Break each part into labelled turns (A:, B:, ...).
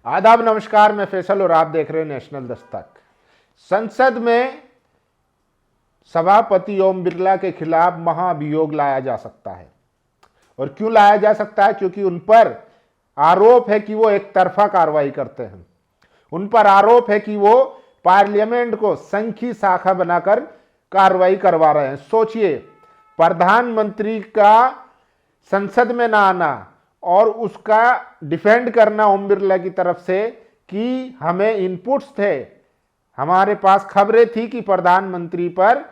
A: आदाब, नमस्कार। मैं फैसल और आप देख रहे हैं नेशनल दस्तक। संसद में सभापति ओम बिरला के खिलाफ महाभियोग लाया जा सकता है। और क्यों लाया जा सकता है? क्योंकि उन पर आरोप है कि वो एक तरफा कार्रवाई करते हैं। उन पर आरोप है कि वो पार्लियामेंट को संघ की शाखा बनाकर कार्रवाई करवा रहे हैं। सोचिए, प्रधानमंत्री का संसद में ना आना और उसका डिफेंड करना ओम बिरला की तरफ से कि हमें इनपुट्स थे, हमारे पास खबरें थी कि प्रधानमंत्री पर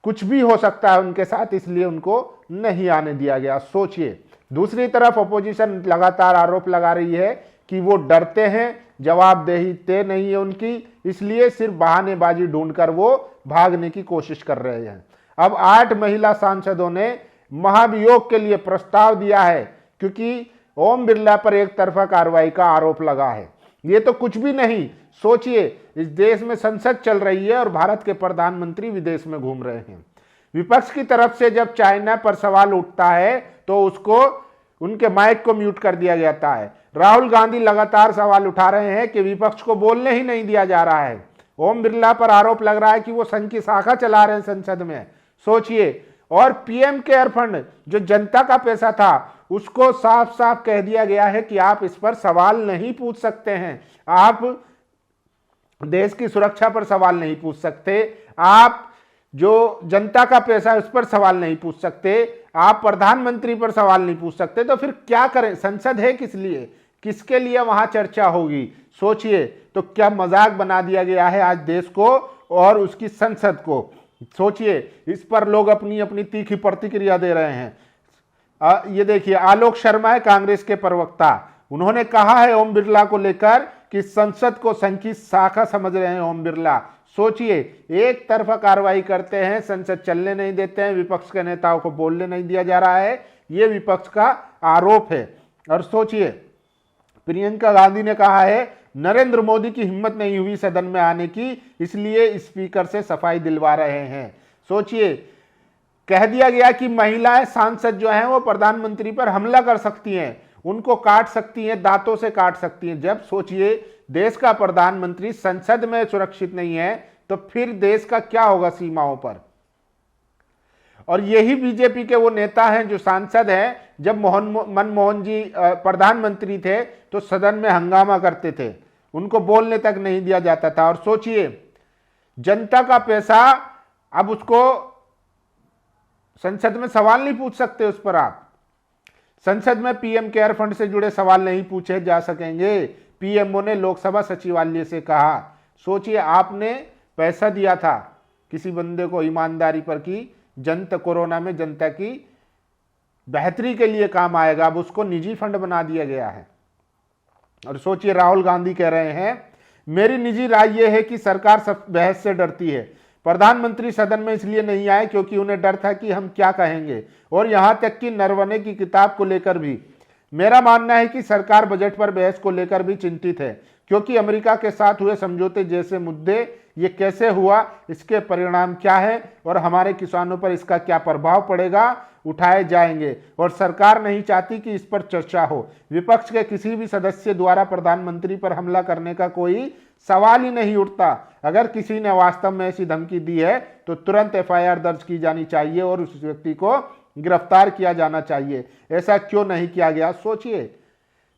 A: कुछ भी हो सकता है उनके साथ, इसलिए उनको नहीं आने दिया गया। सोचिए, दूसरी तरफ अपोजिशन लगातार आरोप लगा रही है कि वो डरते हैं, जवाबदेही तय नहीं है उनकी, इसलिए सिर्फ बहानेबाजी ढूंढकर वो भागने की कोशिश कर रहे हैं। अब 8 महिला सांसदों ने महाभियोग के लिए प्रस्ताव दिया है क्योंकि ओम बिरला पर एक तरफा कार्रवाई का आरोप लगा है। ये तो कुछ भी नहीं। सोचिए, इस देश में संसद चल रही है और भारत के प्रधानमंत्री विदेश में घूम रहे हैं। विपक्ष की तरफ से जब चाइना पर सवाल उठता है तो उसको उनके माइक को म्यूट कर दिया जाता है। राहुल गांधी लगातार सवाल उठा रहे हैं कि विपक्ष को बोलने ही नहीं दिया जा रहा है। ओम बिरला पर आरोप लग रहा है कि वो संघ की शाखा चला रहे हैं संसद में। सोचिए, और पीएम केयर फंड जो जनता का पैसा था उसको साफ साफ कह दिया गया है कि आप इस पर सवाल नहीं पूछ सकते हैं, आप देश की सुरक्षा पर सवाल नहीं पूछ सकते, आप जो जनता का पैसा है उस पर सवाल नहीं पूछ सकते, आप प्रधानमंत्री पर सवाल नहीं पूछ सकते। तो फिर क्या करें? संसद है किस लिए, किसके लिए वहां चर्चा होगी? सोचिए, तो क्या मजाक बना दिया गया है आज देश को और उसकी संसद को। सोचिए, इस पर लोग अपनी अपनी तीखी प्रतिक्रिया दे रहे हैं। ये देखिए, आलोक शर्मा है कांग्रेस के प्रवक्ता, उन्होंने कहा है ओम बिरला को लेकर कि संसद को संघ की शाखा समझ रहे हैं ओम बिरला। सोचिए, एक तरफा कार्रवाई करते हैं, संसद चलने नहीं देते हैं, विपक्ष के नेताओं को बोलने नहीं दिया जा रहा है, ये विपक्ष का आरोप है। और सोचिए, प्रियंका गांधी ने कहा है नरेंद्र मोदी की हिम्मत नहीं हुई सदन में आने की, इसलिए स्पीकर से सफाई दिलवा रहे हैं। सोचिए, कह दिया गया कि महिलाएं सांसद जो हैं वो प्रधानमंत्री पर हमला कर सकती हैं, उनको काट सकती हैं, दांतों से काट सकती हैं। जब सोचिए देश का प्रधानमंत्री संसद में सुरक्षित नहीं है तो फिर देश का क्या होगा सीमाओं पर। और यही बीजेपी के वो नेता हैं जो सांसद हैं, जब मनमोहन जी प्रधानमंत्री थे तो सदन में हंगामा करते थे, उनको बोलने तक नहीं दिया जाता था। और सोचिए, जनता का पैसा, अब उसको संसद में सवाल नहीं पूछ सकते उस पर। आप संसद में पीएम केयर फंड से जुड़े सवाल नहीं पूछे जा सकेंगे, पीएमओ ने लोकसभा सचिवालय से कहा। सोचिए, आपने पैसा दिया था किसी बंदे को ईमानदारी पर कि जनता कोरोना में जनता की बेहतरी के लिए काम आएगा, अब उसको निजी फंड बना दिया गया है। और सोचिए, राहुल गांधी कह रहे हैं मेरी निजी राय यह है कि सरकार सब बहस से डरती है, प्रधानमंत्री सदन में इसलिए नहीं आए क्योंकि उन्हें डर था कि हम क्या कहेंगे, और यहां तक कि नरवणे की किताब को लेकर भी। मेरा मानना है कि सरकार बजट पर बहस को लेकर भी चिंतित है क्योंकि अमेरिका के साथ हुए समझौते जैसे मुद्दे, ये कैसे हुआ, इसके परिणाम क्या है और हमारे किसानों पर इसका क्या प्रभाव पड़ेगा, उठाए जाएंगे। और सरकार नहीं चाहती कि इस पर चर्चा हो। विपक्ष के किसी भी सदस्य द्वारा प्रधानमंत्री पर हमला करने का कोई सवाल ही नहीं उठता। अगर किसी ने वास्तव में ऐसी धमकी दी है तो तुरंत एफआईआर दर्ज की जानी चाहिए और उस व्यक्ति को गिरफ्तार किया जाना चाहिए। ऐसा क्यों नहीं किया गया? सोचिए,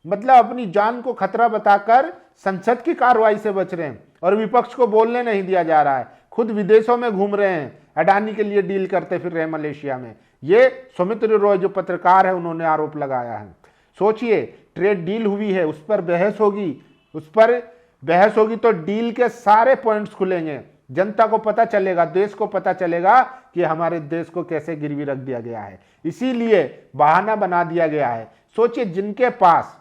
A: मतलब अपनी जान को खतरा बताकर संसद की कार्रवाई से बच रहे हैं और विपक्ष को बोलने नहीं दिया जा रहा है। खुद विदेशों में घूम रहे हैं, अडानी के लिए डील करते फिर रहे मलेशिया में। ये सौमित्र रॉय जो पत्रकार है उन्होंने आरोप लगाया है। सोचिए, ट्रेड डील हुई है, उस पर बहस होगी तो डील के सारे पॉइंट्स खुलेंगे, जनता को पता चलेगा, देश को पता चलेगा कि हमारे देश को कैसे गिरवी रख दिया गया है, इसीलिए बहाना बना दिया गया है। सोचिए, जिनके पास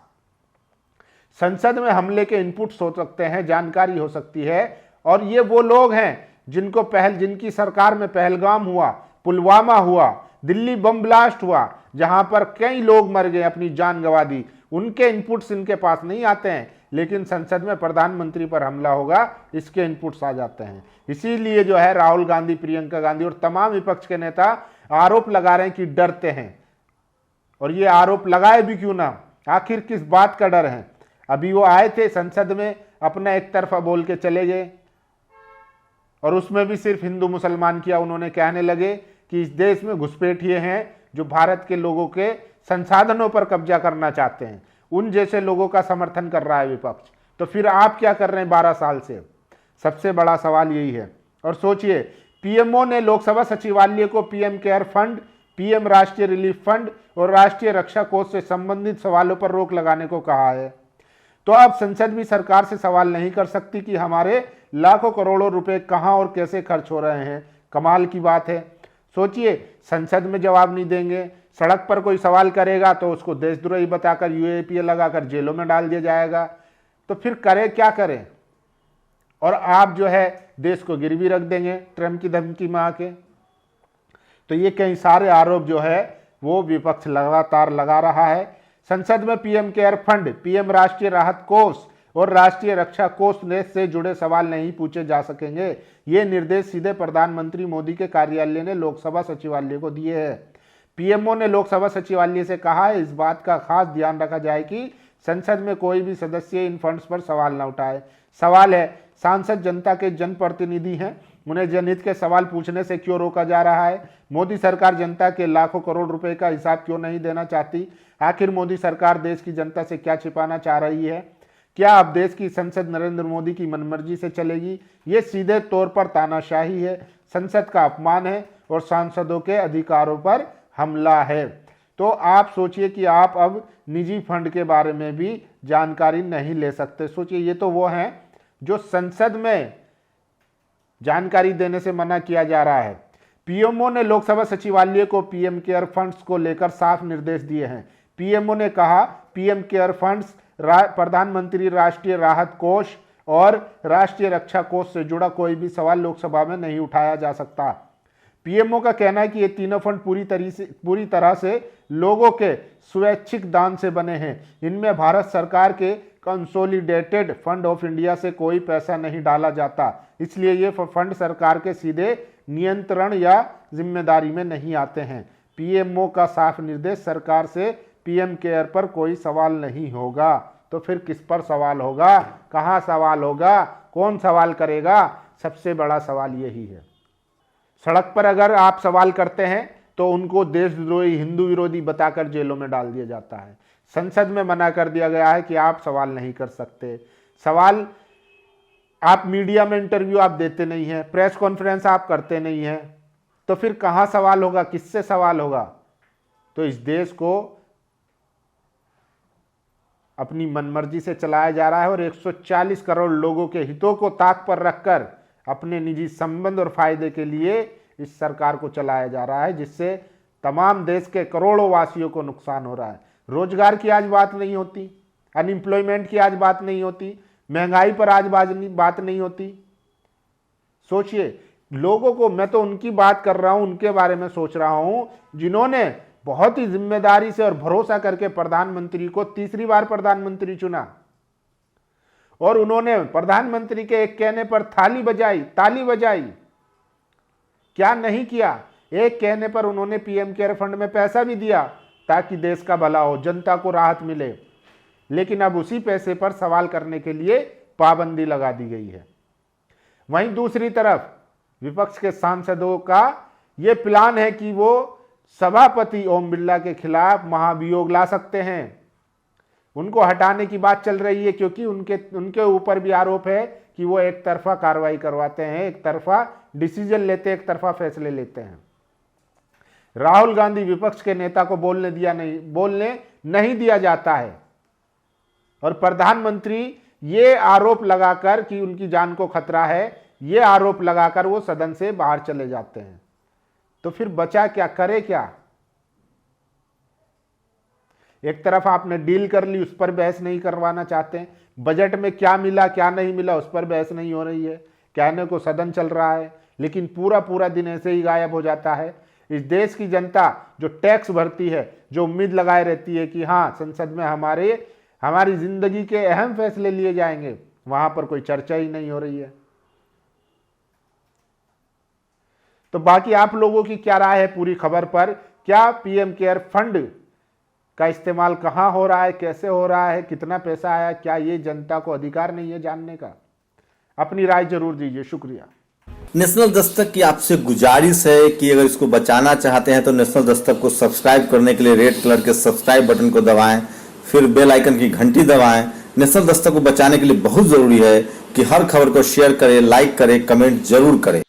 A: संसद में हमले के इनपुट्स हो सकते हैं, जानकारी हो सकती है, और ये वो लोग हैं जिनकी सरकार में पहलगाम हुआ, पुलवामा हुआ, दिल्ली बम ब्लास्ट हुआ, जहां पर कई लोग मर गए, अपनी जान गंवा दी, उनके इनपुट्स इनके पास नहीं आते हैं। लेकिन संसद में प्रधानमंत्री पर हमला होगा, इसके इनपुट्स आ जाते हैं। इसीलिए जो है राहुल गांधी, प्रियंका गांधी और तमाम विपक्ष के नेता आरोप लगा रहे हैं कि डरते हैं। और ये आरोप लगाए भी क्यों ना, आखिर किस बात का डर है? अभी वो आए थे संसद में, अपना एक तरफा बोल के चले गए, और उसमें भी सिर्फ हिंदू मुसलमान किया। उन्होंने कहने लगे कि इस देश में घुसपैठिए हैं जो भारत के लोगों के संसाधनों पर कब्जा करना चाहते हैं। उन जैसे लोगों का समर्थन कर रहा है विपक्ष। तो फिर आप क्या कर रहे हैं 12 साल से? सबसे बड़ा सवाल यही है। और सोचिए, पीएमओ ने लोकसभा सचिवालय को पीएम केयर फंड, पीएम राष्ट्रीय रिलीफ फंड और राष्ट्रीय रक्षा कोष से संबंधित सवालों पर रोक लगाने को कहा है। तो अब संसद भी सरकार से सवाल नहीं कर सकती कि हमारे लाखों करोड़ों रुपए कहां और कैसे खर्च हो रहे हैं। कमाल की बात है। सोचिए, संसद में जवाब नहीं देंगे, सड़क पर कोई सवाल करेगा तो उसको देशद्रोही बताकर यूएपीए लगाकर जेलों में डाल दिया जाएगा। तो फिर करें क्या करें? और आप जो है देश को गिरवी रख देंगे ट्रम्प की धमकी में आके। तो ये कई सारे आरोप जो है वो विपक्ष लगातार लगा रहा है। संसद में पीएम केयर फंड, पीएम राष्ट्रीय राहत कोष और राष्ट्रीय रक्षा कोष से जुड़े सवाल नहीं पूछे जा सकेंगे। ये निर्देश सीधे प्रधानमंत्री मोदी के कार्यालय ने लोकसभा सचिवालय को दिए हैं। पीएमओ ने लोकसभा सचिवालय से कहा है इस बात का खास ध्यान रखा जाए कि संसद में कोई भी सदस्य इन फंड्स पर सवाल न उठाए। सवाल है, सांसद जनता के जनप्रतिनिधि हैं, उन्हें जनहित के सवाल पूछने से क्यों रोका जा रहा है? मोदी सरकार जनता के लाखों करोड़ रुपए का हिसाब क्यों नहीं देना चाहती? आखिर मोदी सरकार देश की जनता से क्या छिपाना चाह रही है? क्या अब देश की संसद नरेंद्र मोदी की मनमर्जी से चलेगी? ये सीधे तौर पर तानाशाही है, संसद का अपमान है और सांसदों के अधिकारों पर हमला है। तो आप सोचिए कि आप अब निजी फंड के बारे में भी जानकारी नहीं ले सकते। सोचिए, ये तो वो हैं जो संसद में जानकारी देने से मना किया जा रहा है। पीएमओ ने लोकसभा सचिवालय को पीएम केयर फंड्स को लेकर साफ निर्देश दिए हैं। पीएमओ ने कहा पीएम केयर फंड्स, प्रधानमंत्री राष्ट्रीय राहत कोष और राष्ट्रीय रक्षा कोष से जुड़ा कोई भी सवाल लोकसभा में नहीं उठाया जा सकता। पीएमओ का कहना है कि ये तीनों फंड पूरी तरह से लोगों के स्वैच्छिक दान से बने हैं। इनमें भारत सरकार के कंसोलिडेटेड फंड ऑफ इंडिया से कोई पैसा नहीं डाला जाता, इसलिए ये फंड सरकार के सीधे नियंत्रण या जिम्मेदारी में नहीं आते हैं। पीएमओ का साफ निर्देश, सरकार से पीएम केयर पर कोई सवाल नहीं होगा। तो फिर किस पर सवाल होगा? कहां सवाल होगा? कौन सवाल करेगा? सबसे बड़ा सवाल यही है। सड़क पर अगर आप सवाल करते हैं तो उनको देशद्रोही, हिंदू विरोधी बताकर जेलों में डाल दिया जाता है। संसद में मना कर दिया गया है कि आप सवाल नहीं कर सकते। सवाल, आप मीडिया में इंटरव्यू आप देते नहीं हैं, प्रेस कॉन्फ्रेंस आप करते नहीं हैं, तो फिर कहां सवाल होगा? किससे सवाल होगा? तो इस देश को अपनी मनमर्जी से चलाया जा रहा है और 140 करोड़ लोगों के हितों को ताक पर रखकर अपने निजी संबंध और फायदे के लिए इस सरकार को चलाया जा रहा है, जिससे तमाम देश के करोड़ों वासियों को नुकसान हो रहा है। रोजगार की आज बात नहीं होती, अनएम्प्लॉयमेंट की आज बात नहीं होती, महंगाई पर आज बात नहीं होती। सोचिए, लोगों को, मैं तो उनकी बात कर रहा हूं, उनके बारे में सोच रहा हूं जिन्होंने बहुत ही जिम्मेदारी से और भरोसा करके प्रधानमंत्री को तीसरी बार प्रधानमंत्री चुना और उन्होंने प्रधानमंत्री के एक कहने पर ताली बजाई। क्या नहीं किया? एक कहने पर उन्होंने पीएम केयर फंड में पैसा भी दिया ताकि देश का भला हो, जनता को राहत मिले। लेकिन अब उसी पैसे पर सवाल करने के लिए पाबंदी लगा दी गई है। वहीं दूसरी तरफ विपक्ष के सांसदों का यह प्लान है कि वो सभापति ओम बिरला के खिलाफ महाभियोग ला सकते हैं। उनको हटाने की बात चल रही है क्योंकि उनके ऊपर भी आरोप है कि वो एक तरफा कार्रवाई करवाते हैं, एक तरफा डिसीजन लेते हैं, एक तरफा फैसले लेते हैं। राहुल गांधी विपक्ष के नेता को बोलने नहीं दिया जाता है और प्रधानमंत्री ये आरोप लगाकर कि उनकी जान को खतरा है, ये आरोप लगाकर वो सदन से बाहर चले जाते हैं। तो फिर बचा क्या? करे क्या? एक तरफ आपने डील कर ली, उस पर बहस नहीं करवाना चाहते। बजट में क्या मिला क्या नहीं मिला उस पर बहस नहीं हो रही है। कहने को सदन चल रहा है लेकिन पूरा दिन ऐसे ही गायब हो जाता है। इस देश की जनता जो टैक्स भरती है, जो उम्मीद लगाए रहती है कि हाँ संसद में हमारी जिंदगी के अहम फैसले लिए जाएंगे, वहां पर कोई चर्चा ही नहीं हो रही है। तो बाकी आप लोगों की क्या राय है पूरी खबर पर? क्या पीएम केयर फंड का इस्तेमाल कहाँ हो रहा है, कैसे हो रहा है, कितना पैसा आया, क्या ये जनता को अधिकार नहीं है जानने का? अपनी राय जरूर दीजिए। शुक्रिया।
B: नेशनल दस्तक की आपसे गुजारिश है कि अगर इसको बचाना चाहते हैं तो नेशनल दस्तक को सब्सक्राइब करने के लिए रेड कलर के सब्सक्राइब बटन को दबाएं, फिर बेल आइकन की घंटी दबाएं। नेशनल दस्तक को बचाने के लिए बहुत जरूरी है कि हर खबर को शेयर करें, लाइक करें, कमेंट जरूर करें।